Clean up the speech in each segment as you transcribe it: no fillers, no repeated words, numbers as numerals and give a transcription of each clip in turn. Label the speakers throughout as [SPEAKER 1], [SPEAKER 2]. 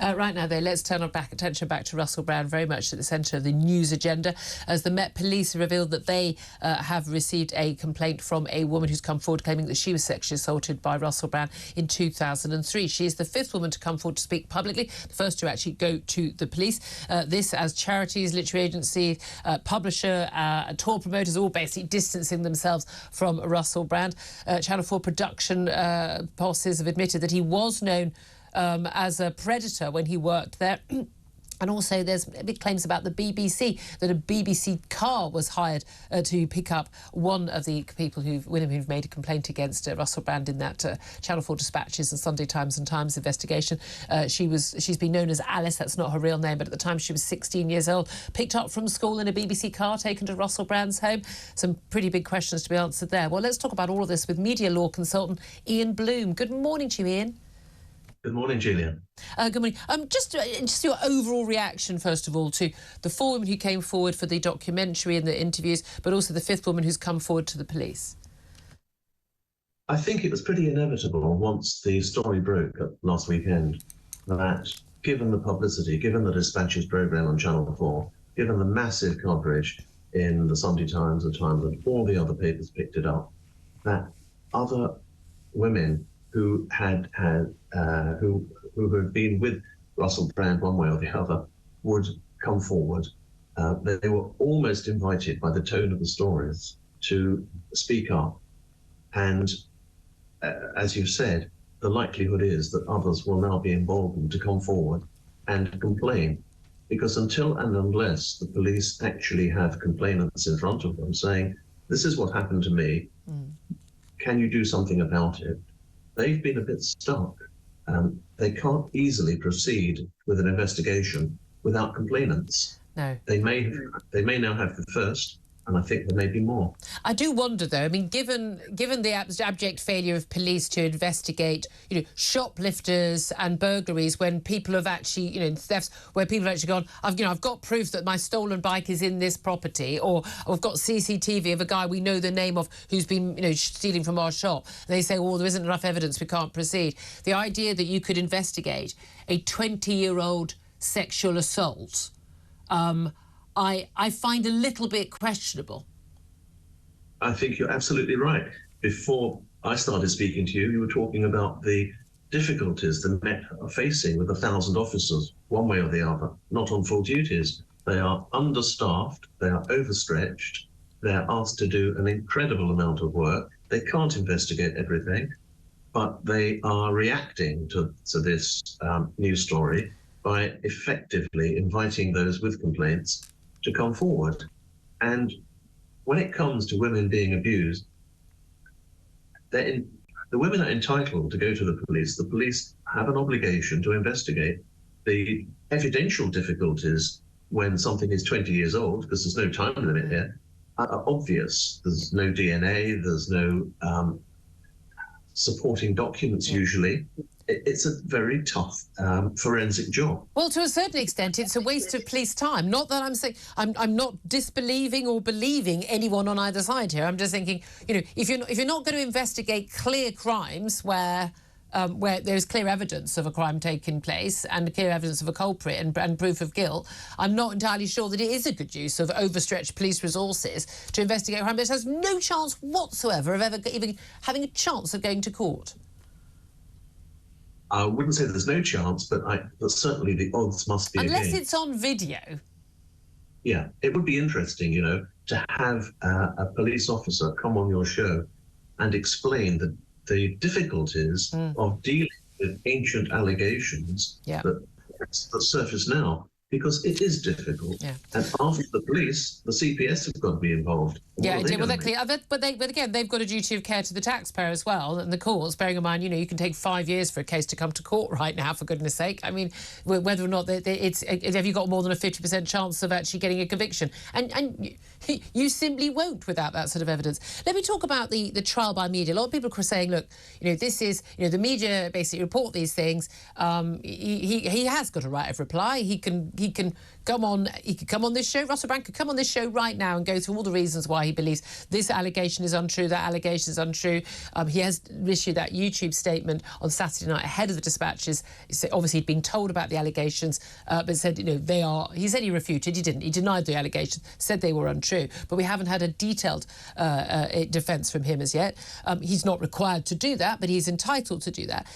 [SPEAKER 1] Right now, though, let's turn our attention back to Russell Brand, very much at the centre of the news agenda, as the Met Police revealed that they have received a complaint from a woman who's come forward claiming that she was sexually assaulted by Russell Brand in 2003. She is the fifth woman to come forward to speak publicly, the first to actually go to the police. This as charities, literary agency, publisher, tour promoters, all basically distancing themselves from Russell Brand. Channel 4 production bosses have admitted that he was known as a predator when he worked there. And also there's big claims about the BBC, that a BBC car was hired to pick up one of the women who've made a complaint against Russell Brand in that Channel 4 dispatches and Sunday Times and Times investigation. She's been known as Alice, that's not her real name, but at the time she was 16 years old, picked up from school in a BBC car, taken to Russell Brand's home. Some pretty big questions to be answered there. Well, let's talk about all of this with media law consultant Ian Bloom. Good morning to you, Ian.
[SPEAKER 2] Good morning, Julian.
[SPEAKER 1] Good morning. Just your overall reaction, first of all, to the four women who came forward for the documentary and the interviews, but also the fifth woman who's come forward to the police.
[SPEAKER 2] I think it was pretty inevitable once the story broke last weekend that, given the publicity, given the Dispatches programme on Channel 4, given the massive coverage in the Sunday Times, the Times, and all the other papers picked it up, that other women who had been with Russell Brand one way or the other would come forward. They were almost invited by the tone of the stories to speak up. And as you've said, the likelihood is that others will now be emboldened to come forward and complain. Because until and unless the police actually have complainants in front of them saying, this is what happened to me, can you do something about it? They've been a bit stuck. They can't easily proceed with an investigation without complainants.
[SPEAKER 1] No.
[SPEAKER 2] They may now have the first, and I think there may be more.
[SPEAKER 1] I do wonder, though, I mean, given the abject failure of police to investigate, shoplifters and burglaries when people have actually, thefts, where people have actually gone, I've got proof that my stolen bike is in this property, or I've got CCTV of a guy we know the name of who's been, stealing from our shop. And they say, well, there isn't enough evidence, we can't proceed. The idea that you could investigate a 20-year-old sexual assault, I find a little bit questionable.
[SPEAKER 2] I think you're absolutely right. Before I started speaking to you, you were talking about the difficulties the Met are facing with 1,000 officers, one way or the other, not on full duties. They are understaffed, they are overstretched, they're asked to do an incredible amount of work. They can't investigate everything, but they are reacting to this news story by effectively inviting those with complaints to come forward. And when it comes to women being abused, the women are entitled to go to the police. The police have an obligation to investigate. The evidential difficulties when something is 20 years old, because there's no time limit here, are obvious. There's no DNA, there's no supporting documents usually. It's a very tough forensic job.
[SPEAKER 1] Well, to a certain extent, it's a waste of police time. Not that I'm saying I'm not disbelieving or believing anyone on either side here. I'm just thinking, if you're not going to investigate clear crimes where there's clear evidence of a crime taking place and clear evidence of a culprit and proof of guilt, I'm not entirely sure that it is a good use of overstretched police resources to investigate a crime that has no chance whatsoever of ever even having a chance of going to court.
[SPEAKER 2] I wouldn't say there's no chance, but certainly the odds must be
[SPEAKER 1] unless
[SPEAKER 2] against.
[SPEAKER 1] It's on video.
[SPEAKER 2] Yeah, it would be interesting, to have a police officer come on your show and explain the difficulties of dealing with ancient allegations that surface now, because it is difficult. Yeah. And after the police, the CPS have got to be involved.
[SPEAKER 1] Yeah, well, but again, they've got a duty of care to the taxpayer as well, and the courts, bearing in mind, you can take 5 years for a case to come to court right now, for goodness sake. I mean, whether or not have you got more than a 50% chance of actually getting a conviction? And you simply won't without that sort of evidence. Let me talk about the trial by media. A lot of people are saying, look, this is, the media basically report these things. He has got a right of reply. He can he can come on. He could come on this show. Russell Brand could come on this show right now and go through all the reasons why he believes this allegation is untrue, that allegation is untrue. He has issued that YouTube statement on Saturday night ahead of the dispatches. Obviously, he'd been told about the allegations, but said, they are. He said he refuted. He didn't. He denied the allegations. Said they were untrue. But we haven't had a detailed defence from him as yet. He's not required to do that, but he's entitled to do that.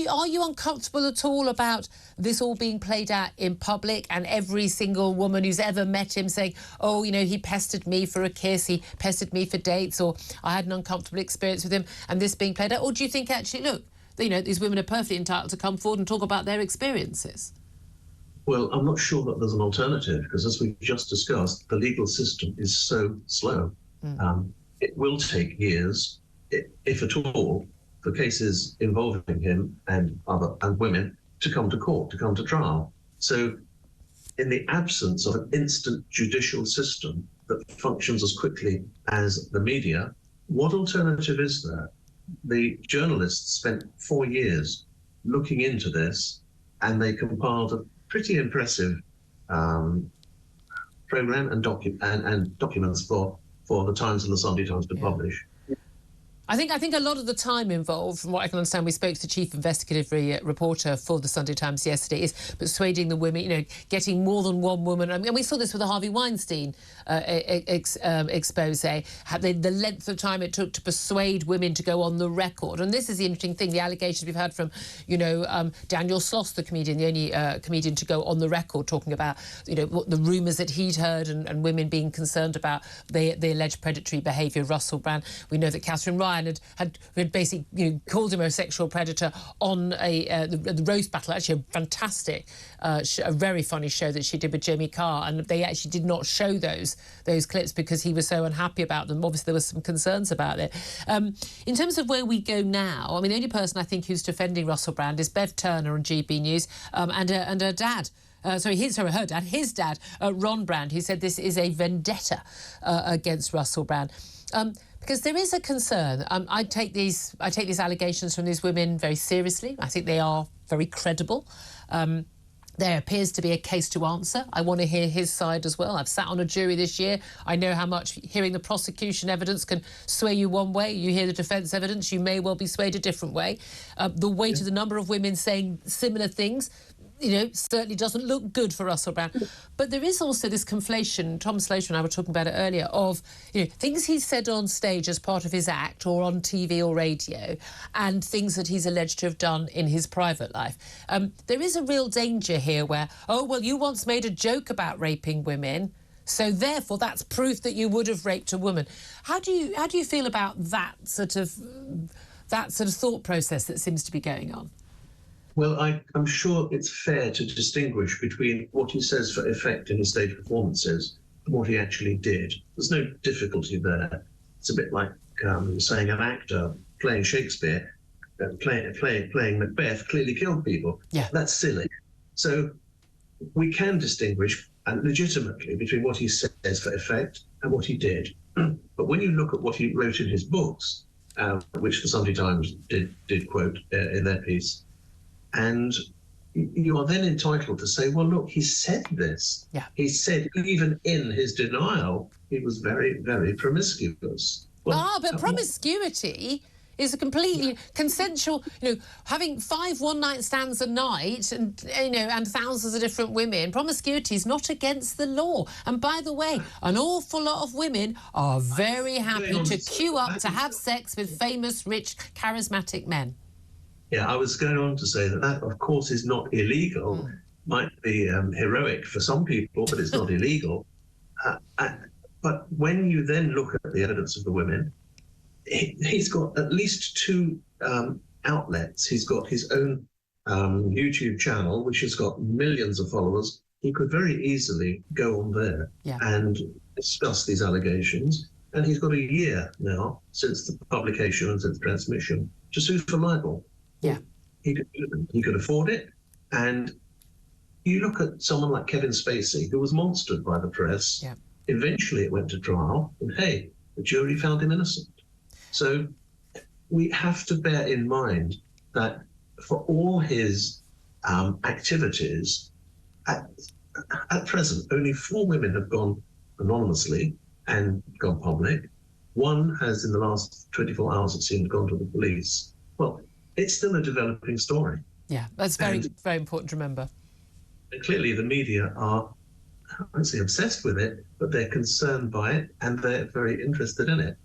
[SPEAKER 1] Are you uncomfortable at all about this all being played out in public and every single woman who's ever met him saying, oh, he pestered me for a kiss, he pestered me for dates, or I had an uncomfortable experience with him, and this being played out? Or do you think, actually, look, these women are perfectly entitled to come forward and talk about their experiences?
[SPEAKER 2] Well, I'm not sure that there's an alternative, because as we've just discussed, the legal system is so slow. It will take years, if at all, for cases involving him and women to come to court, to come to trial. So in the absence of an instant judicial system that functions as quickly as the media, what alternative is there? The journalists spent 4 years looking into this, and they compiled a pretty impressive program and documents for the Times and the Sunday Times to publish.
[SPEAKER 1] I think a lot of the time involved, from what I can understand, we spoke to the chief investigative reporter for the Sunday Times yesterday, is persuading the women, getting more than one woman. I mean, we saw this with the Harvey Weinstein expose, the length of time it took to persuade women to go on the record. And this is the interesting thing, the allegations we've had from, Daniel Sloss, the comedian, the only comedian to go on the record talking about, what the rumours that he'd heard and women being concerned about the alleged predatory behaviour of Russell Brand. We know that Catherine Ryan had basically called him a sexual predator on the roast battle. Actually, a fantastic, a very funny show that she did with Jamie Carr, and they actually did not show those clips because he was so unhappy about them. Obviously, there were some concerns about it. In terms of where we go now, I mean, the only person I think who's defending Russell Brand is Bev Turner on GB News and her dad. His dad, Ron Brand, who said this is a vendetta against Russell Brand. Because there is a concern. I take these allegations from these women very seriously. I think they are very credible. There appears to be a case to answer. I want to hear his side as well. I've sat on a jury this year. I know how much hearing the prosecution evidence can sway you one way. You hear the defence evidence, you may well be swayed a different way. The weight of the number of women saying similar things, certainly doesn't look good for Russell Brand. But there is also this conflation, Tom Slater and I were talking about it earlier, of things he's said on stage as part of his act or on TV or radio, and things that he's alleged to have done in his private life. There is a real danger here where, oh, well, you once made a joke about raping women, so therefore that's proof that you would have raped a woman. How do you feel about that sort of thought process that seems to be going on?
[SPEAKER 2] Well, I'm sure it's fair to distinguish between what he says for effect in his stage performances and what he actually did. There's no difficulty there. It's a bit like saying an actor playing Shakespeare, playing Macbeth, clearly killed people.
[SPEAKER 1] Yeah.
[SPEAKER 2] That's silly. So we can distinguish legitimately between what he says for effect and what he did. But when you look at what he wrote in his books, which the Sunday Times did quote in their piece, and you are then entitled to say, well, look, he said this. Yeah. He said, even in his denial, he was very, very promiscuous. Well,
[SPEAKER 1] but promiscuity is a completely consensual, having 5 one-night stands a night and thousands of different women. Promiscuity is not against the law. And by the way, an awful lot of women are very happy to queue up to have sex with famous, rich, charismatic men.
[SPEAKER 2] Yeah, I was going on to say that, of course, is not illegal. Might be heroic for some people, but it's not illegal. But when you then look at the evidence of the women, he's got at least 2 outlets. He's got his own YouTube channel, which has got millions of followers. He could very easily go on there and discuss these allegations. And he's got a year now since the publication and since transmission to sue for libel.
[SPEAKER 1] Yeah,
[SPEAKER 2] he could afford it. And you look at someone like Kevin Spacey, who was monstered by the press. Yeah. Eventually it went to trial, and hey, the jury found him innocent. So we have to bear in mind that for all his activities, At present, only 4 women have gone anonymously and gone public. 1 has, in the last 24 hours, it seems, gone to the police. Well, it's still a developing story.
[SPEAKER 1] Yeah, that's very important to remember.
[SPEAKER 2] And clearly the media are, I won't say obsessed with it, but they're concerned by it and they're very interested in it.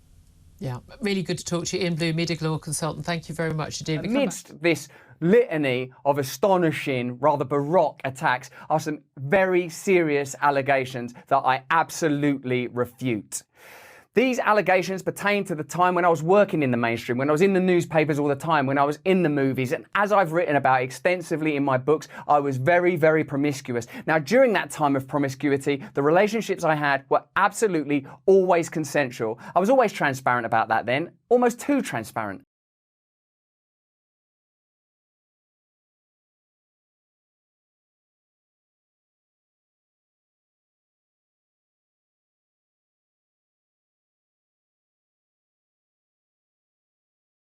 [SPEAKER 1] Yeah, really good to talk to you. Ian Blue, media law consultant. Thank you very much indeed.
[SPEAKER 3] Amidst this litany of astonishing, rather baroque attacks are some very serious allegations that I absolutely refute. These allegations pertain to the time when I was working in the mainstream, when I was in the newspapers all the time, when I was in the movies, and as I've written about extensively in my books, I was very, very promiscuous. Now, during that time of promiscuity, the relationships I had were absolutely always consensual. I was always transparent about that then, almost too transparent.